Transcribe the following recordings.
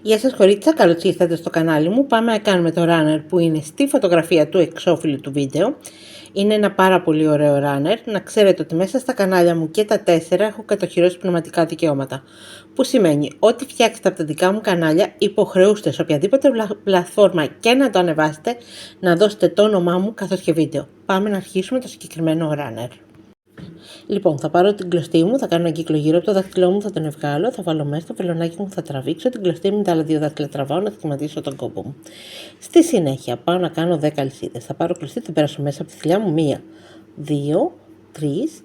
Γεια σας κορίτσια, καλώς ήρθατε στο κανάλι μου. Πάμε να κάνουμε το runner που είναι στη φωτογραφία του εξώφυλλου του βίντεο. Είναι ένα πάρα πολύ ωραίο runner. Να ξέρετε ότι μέσα στα κανάλια μου και τα 4 έχω κατοχυρώσει πνευματικά δικαιώματα. Που σημαίνει ότι φτιάξετε από τα δικά μου κανάλια, υποχρεούστε σε οποιαδήποτε πλατφόρμα και να το ανεβάσετε, να δώσετε το όνομά μου καθώς και βίντεο. Πάμε να αρχίσουμε το συγκεκριμένο runner. Λοιπόν, θα πάρω την κλωστή μου, θα κάνω ένα κύκλο γύρω από το δάχτυλό μου, θα τον ευγάλω, θα βάλω μέσα στο βελονάκι μου, θα τραβήξω την κλωστή μου, τα άλλα δύο δάχτυλα τραβάω να σχηματίσω τον κόμπο μου. Στη συνέχεια πάω να κάνω 10 αλυσίδες. Θα πάρω κλωστή, θα περάσω μέσα από τη θηλιά μου 1, 2, 3,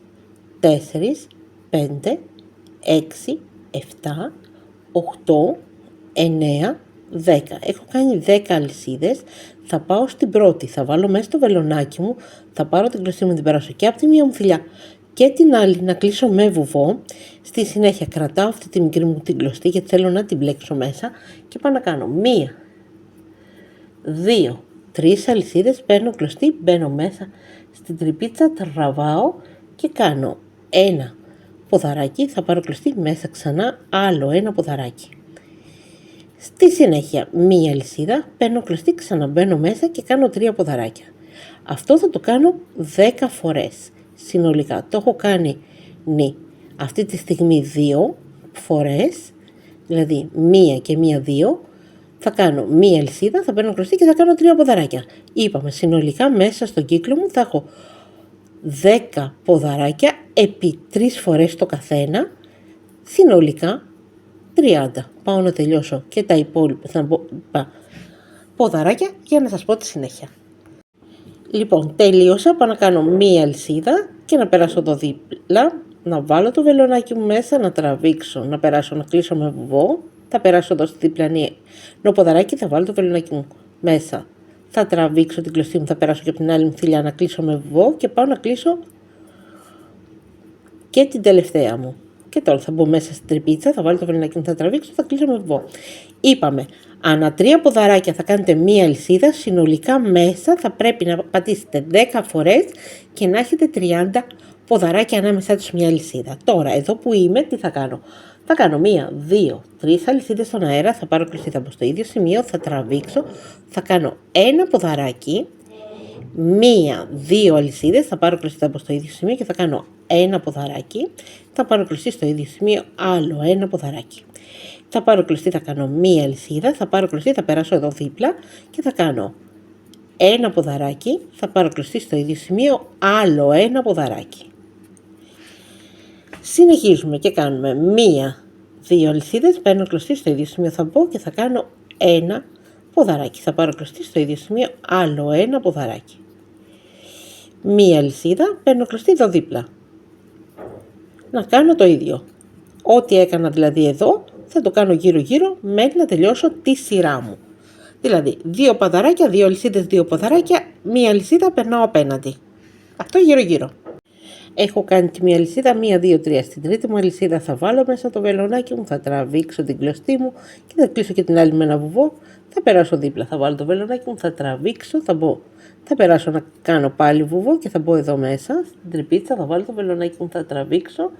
4, 5, 6, 7, 8, 9, 10. Έχω κάνει 10 αλυσίδες, θα πάω στην πρώτη, θα βάλω μέσα στο βελονάκι μου, θα πάρω την κλωστή μου, την περάσω και από τη μία μου θηλιά και την άλλη να κλείσω με βουβό. Στη συνέχεια κρατάω αυτή τη μικρή μου την κλωστή γιατί θέλω να την μπλέξω μέσα και πάω να κάνω 1, 2, 3 αλυσίδες, παίρνω κλωστή, μπαίνω μέσα στην τρυπίτσα, τραβάω και κάνω ένα ποδαράκι, θα πάρω κλωστή, μέσα ξανά άλλο ένα ποδαράκι. Στη συνέχεια μία αλυσίδα, παίρνω κλωστή, ξαναμπαίνω μέσα και κάνω 3 ποδαράκια. Αυτό θα το κάνω 10 φορές. Συνολικά το έχω κάνει αυτή τη στιγμή 2 φορές, δηλαδή 1 και 1, 2, θα κάνω μία αλυσίδα, θα παίρνω κλωστή και θα κάνω 3 ποδαράκια. Είπαμε συνολικά μέσα στον κύκλο μου θα έχω 10 ποδαράκια επί 3 φορές το καθένα, συνολικά 30. Πάω να τελειώσω και τα υπόλοιπα ποδαράκια για να σας πω τη συνέχεια. Λοιπόν, τελείωσα, πάω να κάνω μία αλυσίδα και να περάσω εδώ δίπλα, να βάλω το βελονάκι μου μέσα, να τραβήξω, να περάσω, να κλείσω με βουβό, θα περάσω εδώ στη διπλανή ποδαράκι, θα βάλω το βελονάκι μου μέσα, θα τραβήξω την κλωστή μου, θα περάσω και από την άλλη μου θηλιά να κλείσω με βουβό και πάω να κλείσω και την τελευταία μου. Και τώρα θα μπω μέσα στην τρυπίτσα, θα βάλω το βελονάκι μου, θα τραβήξω, θα κλείσω με βουβό. Είπαμε, ανά 3 ποδαράκια θα κάνετε μία αλυσίδα, συνολικά μέσα θα πρέπει να πατήσετε 10 φορές και να έχετε 30 ποδαράκια ανάμεσά τους μία αλυσίδα. Τώρα, εδώ που είμαι, τι θα κάνω? Θα κάνω 1, 2, 3 αλυσίδες στον αέρα, θα πάρω κλωστή, θα μπω στο ίδιο σημείο, θα τραβήξω, θα κάνω ένα ποδαράκι, 1, 2 αλυσίδες, θα πάρω κλωστή, θα μπω στο ίδιο σημείο και θα κάνω ένα ποδαράκι, θα πάρω κλωστή στο ίδιο σημείο, άλλο ένα ποδαράκι. Θα πάρω κλωστή, θα κάνω μία αλυσίδα, θα πάρω κλωστή, θα περάσω εδώ δίπλα και θα κάνω ένα ποδαράκι, θα πάρω κλωστή στο ίδιο σημείο, άλλο ένα ποδαράκι. Συνεχίζουμε και κάνουμε 1, 2 αλυσίδες, παίρνω κλωστή στο ίδιο σημείο, θα μπω και θα κάνω ένα ποδαράκι. Θα πάρω κλωστή στο ίδιο σημείο, άλλο ένα ποδαράκι. Μία αλυσίδα, παίρνω κλωστή εδώ δίπλα. Να κάνω το ίδιο. Ό,τι έκανα δηλαδή εδώ, θα το κάνω γύρω-γύρω μέχρι να τελειώσω τη σειρά μου. Δηλαδή, 2 ποδαράκια, 2 αλυσίδες, 2 ποδαράκια, μία αλυσίδα περνάω απέναντι. Αυτό γύρω-γύρω. Έχω κάνει τη μία αλυσίδα, 1, 2, 3. Στην τρίτη μου αλυσίδα θα βάλω μέσα το βελονάκι μου, θα τραβήξω την κλωστή μου και θα κλείσω και την άλλη με ένα βουβό. Θα περάσω δίπλα, θα βάλω το βελονάκι μου, θα τραβήξω, θα μπω. Θα περάσω να κάνω πάλι βουβό και θα μπω εδώ μέσα στην τρυπίτσα, θα βάλω το βελονάκι μου, θα τραβήξω,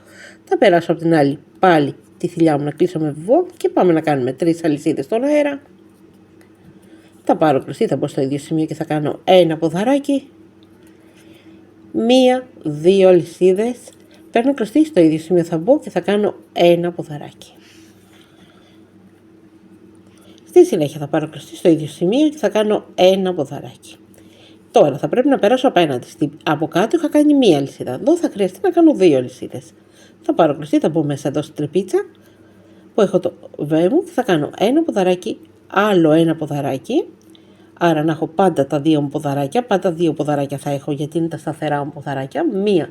θα περάσω από την άλλη πάλι τη θηλιά μου να κλείσω με βουβό και πάμε να κάνουμε 3 αλυσίδες στον αέρα. Θα πάρω κλωστή, θα μπω στο ίδιο σημείο και θα κάνω ένα ποδαράκι, 1, 2 αλυσίδες, παίρνω κλωστή, στο ίδιο σημείο θα μπω και θα κάνω ένα ποδαράκι. Στη συνέχεια θα πάρω κλωστή στο ίδιο σημείο και θα κάνω ένα ποδαράκι. Τώρα θα πρέπει να περάσω απέναντι. Από κάτω είχα κάνει μία αλυσίδα. Εδώ θα χρειαστεί να κάνω 2 αλυσίδες. Θα πάρω κλωστή, θα μπω μέσα εδώ στην τρυπίτσα που έχω το βέ μου και θα κάνω ένα ποδαράκι, άλλο ένα ποδαράκι. Άρα να έχω πάντα τα 2 μου ποδαράκια. Πάντα 2 ποδαράκια θα έχω γιατί είναι τα σταθερά μου ποδαράκια. 1,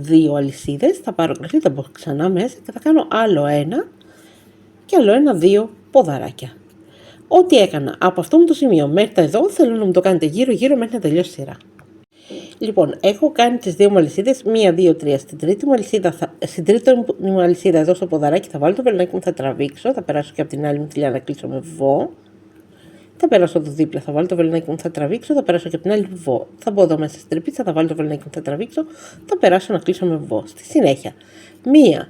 2 αλυσίδες. Θα πάρω κλωστή, θα μπω ξανά μέσα και θα κάνω άλλο ένα και άλλο ένα, 2 ποδαράκια. Ό,τι έκανα από αυτό μου το σημείο μέχρι τα εδώ θέλω να μου το κάνετε γύρω-γύρω μέχρι να τελειώσει η σειρά. Λοιπόν, έχω κάνει τις 2 μου αλυσίδες, 1, 2, 3. Στην τρίτη μου αλυσίδα εδώ στο ποδαράκι θα βάλω το βελονάκι μου, θα τραβήξω, θα περάσω και από την άλλη μου θηλιά να κλείσω με βουβό. Θα περάσω εδώ δίπλα, θα βάλω το βελονάκι μου, θα τραβήξω, θα περάσω και από την άλλη βουβό. Θα μπω εδώ μέσα στην τρυπίτσα, θα βάλω το βελονάκι μου, θα τραβήξω, θα περάσω να κλείσω με βουβό. Στη συνέχεια, 1,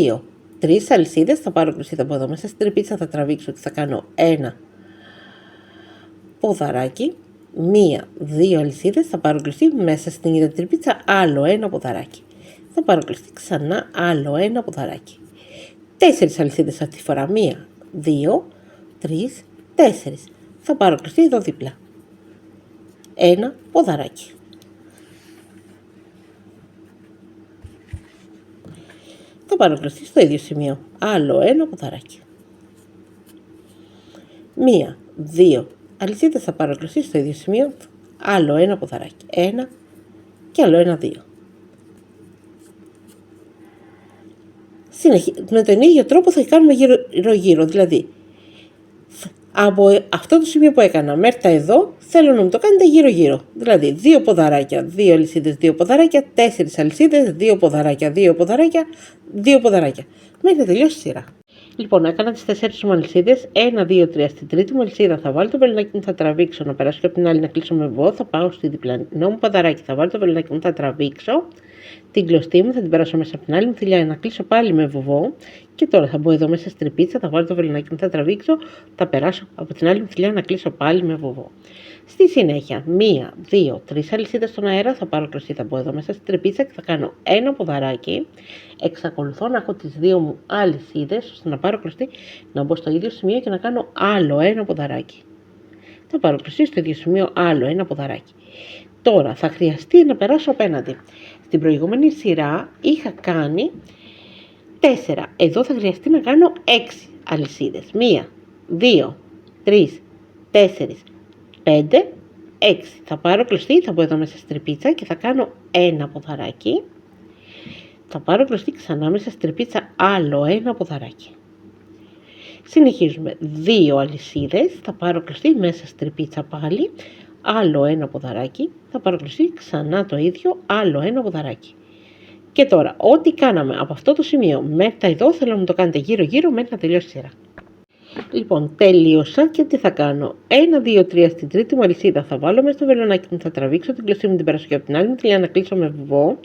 2, 3 αλυσίδες, θα πάρω κλωστή, θα μπω εδώ μέσα στην τρυπίτσα, θα τραβήξω και θα κάνω ένα ποδαράκι, 1-2 αλυσίδες, θα πάρω κλωστή, μέσα στην ίδια τρυπίτσα άλλο ένα ποδαράκι, θα πάρω κλωστή, ξανά άλλο ένα ποδαράκι, 4 αλυσίδες αυτή τη φορά, 1-2-3-4, θα πάρω κλωστή εδώ δίπλα, ένα ποδαράκι. Θα πάρω κλωστή στο ίδιο σημείο, άλλο ένα ποδαράκι. 1-2 αλυσίδες, θα πάρω κλωστή στο ίδιο σημείο, άλλο ένα ποδαράκι. 1 και άλλο 1-2. Με τον ίδιο τρόπο θα κάνουμε γύρω-γύρω, δηλαδή από αυτό το σημείο που έκανα μέχρι τα εδώ, θέλω να μου το κάνετε γύρω-γύρω. Δηλαδή 2 ποδαράκια, 2 αλυσίδες, 2 ποδαράκια, 4 αλυσίδες, 2 ποδαράκια, 2 ποδαράκια, 2 ποδαράκια. Μέχρι να τελειώσει η σειρά. Λοιπόν, έκανα τις 4 μου αλυσίδες, 1, 2, 3. Στην τρίτη μου αλυσίδα θα βάλω το βελονάκι μου, θα τραβήξω, να περάσω και από την άλλη να κλείσω με βουβό. Θα πάω στη διπλανό μου ποδαράκι, θα βάλω το βελονάκι μου, θα τραβήξω. Την κλωστή μου θα την περάσω μέσα από την άλλη μου θηλιά, να κλείσω πάλι με βουβό. Και τώρα θα μπω εδώ μέσα στην τρυπίτσα, θα βάλω το βελονάκι μου, θα τραβήξω, θα περάσω από την άλλη μου θηλιά να κλείσω πάλι με βουβό. Στη συνέχεια, 1, 2, 3 αλυσίδες στον αέρα, θα πάρω κλωστή, θα μπω εδώ μέσα στην τρυπίτσα και θα κάνω ένα ποδαράκι. Εξακολουθώ να έχω τις 2 μου αλυσίδες, ώστε να πάρω κλωστή, να μπω στο ίδιο σημείο και να κάνω άλλο ένα ποδαράκι. Θα πάρω κλωστή στο ίδιο σημείο, άλλο ένα ποδαράκι. Τώρα θα χρειαστεί να περάσω απέναντι. Στην προηγούμενη σειρά είχα κάνει 4. Εδώ θα χρειαστεί να κάνω 6 αλυσίδες. 1, 2, 3, 4, 5, 6. Θα πάρω κλωστή, θα μπω εδώ μέσα στην τρυπίτσα και θα κάνω ένα ποδαράκι. Θα πάρω κλωστή ξανά μέσα στην τρυπίτσα, άλλο ένα ποδαράκι. Συνεχίζουμε. 2 αλυσίδες, θα πάρω κλωστή μέσα στην τρυπίτσα πάλι, άλλο ένα ποδαράκι. Θα πάρω κλωστή ξανά το ίδιο, άλλο ένα ποδαράκι. Και τώρα, ό,τι κάναμε από αυτό το σημείο μέχρι τα εδώ, θέλω να μου το κάνετε γύρω-γύρω μέχρι να τελειώσει η σειρά. Λοιπόν, τελείωσα και τι θα κάνω. 1, 2, 3 στην τρίτη μου αλυσίδα θα βάλω μέσα στο βελονάκι μου, θα τραβήξω την κλωστή μου, την περάσω και από την άλλη μου θηλιά να κλείσω με βουβό.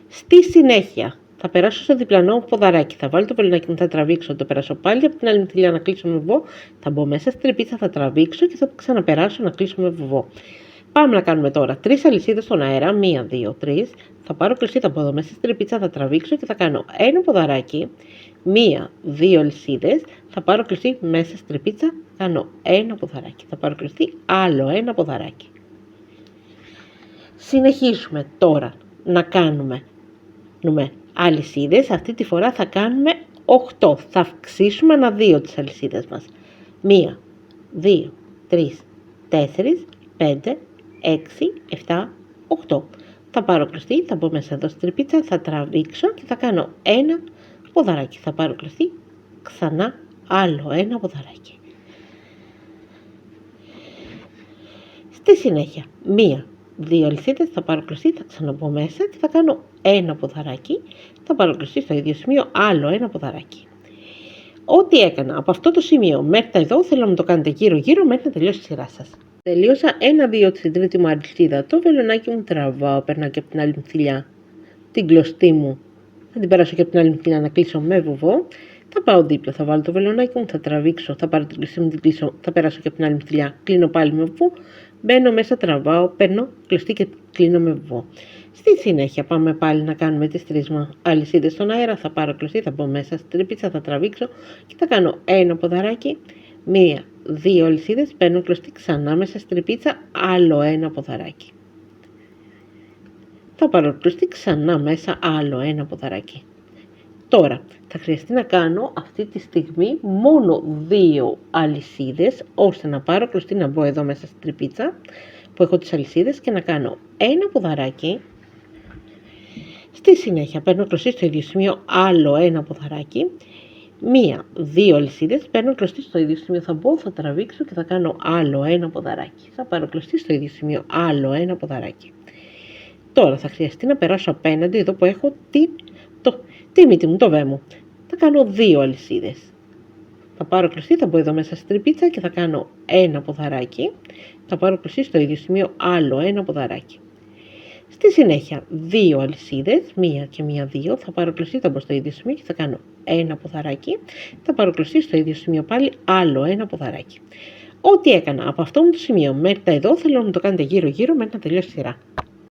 Στη συνέχεια θα περάσω στο διπλανό μου ποδαράκι, θα βάλω το βελονάκι μου, θα τραβήξω, το περάσω πάλι από την άλλη μου θηλιά να κλείσω με βουβό. Θα μπω μέσα στην τρυπίτσα, θα τραβήξω και θα ξαναπεράσω να κλείσω με βουβό. Πάμε να κάνουμε τώρα 3 αλυσίδες στον αέρα, 1, 2, 3. Θα πάρω κλωστή, θα μπω εδώ μέσα στην τρυπίτσα, θα τραβήξω και θα κάνω ένα ποδαράκι, 1, 2 αλυσίδες. Θα πάρω κλωστή μέσα στην τρυπίτσα, κάνω ένα ποδαράκι. Θα πάρω κλωστή, άλλο ένα ποδαράκι. Συνεχίσουμε τώρα να κάνουμε αλυσίδες. Αυτή τη φορά θα κάνουμε 8. Θα αυξήσουμε ένα 2 τις αλυσίδες μας. 1, 2, 3, 4, 5, 6, 7, 8. Θα πάρω κλωστή, θα μπω μέσα εδώ στην τρυπίτσα, θα τραβήξω και θα κάνω ένα ποδαράκι. Θα πάρω κλωστή, ξανά άλλο ένα ποδαράκι. Στη συνέχεια, 1, 2 αλυσίδες, θα πάρω κλωστή, θα ξαναμπω μέσα και θα κάνω ένα ποδαράκι. Θα πάρω κλωστή στο ίδιο σημείο, άλλο ένα ποδαράκι. Ό,τι έκανα από αυτό το σημείο μέχρι τα εδώ, θέλω να μου το κάνετε γύρω-γύρω μέχρι να τελειώσει η σειρά σας. Τελείωσα 1-2 στην τρίτη μου αλυσίδα. Το βελονάκι μου τραβάω, περνάω και από την άλλη μου θηλιά την κλωστή μου. Θα την περάσω και από την άλλη μου θηλιά να κλείσω με βουβό. Θα πάω δίπλα, θα βάλω το βελονάκι μου, θα τραβήξω, θα πάρω την κλωστή μου, την κλείσω, θα περάσω και από την άλλη μου θηλιά. Κλείνω πάλι με βουβό. Μπαίνω μέσα, τραβάω, παίρνω κλωστή και κλείνω με βουβό. Στη συνέχεια πάμε πάλι να κάνουμε τις 3 αλυσίδες στον αέρα. Θα πάρω κλωστή, θα μπω μέσα στην τρυπίτσα, θα τραβήξω και θα κάνω ένα ποδαράκι, 1, 2 αλυσίδες, παίρνω κλωστή ξανά μέσα στην τρυπίτσα, άλλο ένα ποδαράκι. Θα πάρω κλωστή ξανά μέσα, άλλο ένα ποδαράκι. Τώρα θα χρειαστεί να κάνω αυτή τη στιγμή μόνο 2 αλυσίδες, ώστε να πάρω κλωστή, να μπω εδώ μέσα στην τρυπίτσα που έχω τις αλυσίδες και να κάνω ένα ποδαράκι. Στη συνέχεια παίρνω κλωστή στο ίδιο σημείο, άλλο ένα ποδαράκι. 1, 2 αλυσίδες, παίρνω κλωστή στο ίδιο σημείο, θα μπω, θα τραβήξω και θα κάνω άλλο ένα ποδαράκι. Θα πάρω κλωστή στο ίδιο σημείο, άλλο ένα ποδαράκι. Τώρα θα χρειαστεί να περάσω απέναντι εδώ που έχω τη μύτη μου, το βέ μου. Θα κάνω 2 αλυσίδες. Θα πάρω κλωστή, θα μπω εδώ μέσα στην τρυπίτσα και θα κάνω ένα ποδαράκι. Θα πάρω κλωστή στο ίδιο σημείο, άλλο ένα ποδαράκι. Στη συνέχεια, 2 αλυσίδες, 1 και 1, 2, θα πάρω κλωστή ταμπο στο ίδιο σημείο και θα κάνω ένα ποδαράκι, θα πάρω κλωστή στο ίδιο σημείο πάλι άλλο ένα ποδαράκι. Ό,τι έκανα από αυτό μου το σημείο μέχρι τα εδώ θέλω να μου το κάνετε γύρω γύρω μέχρι να τελειώσει η σειρά.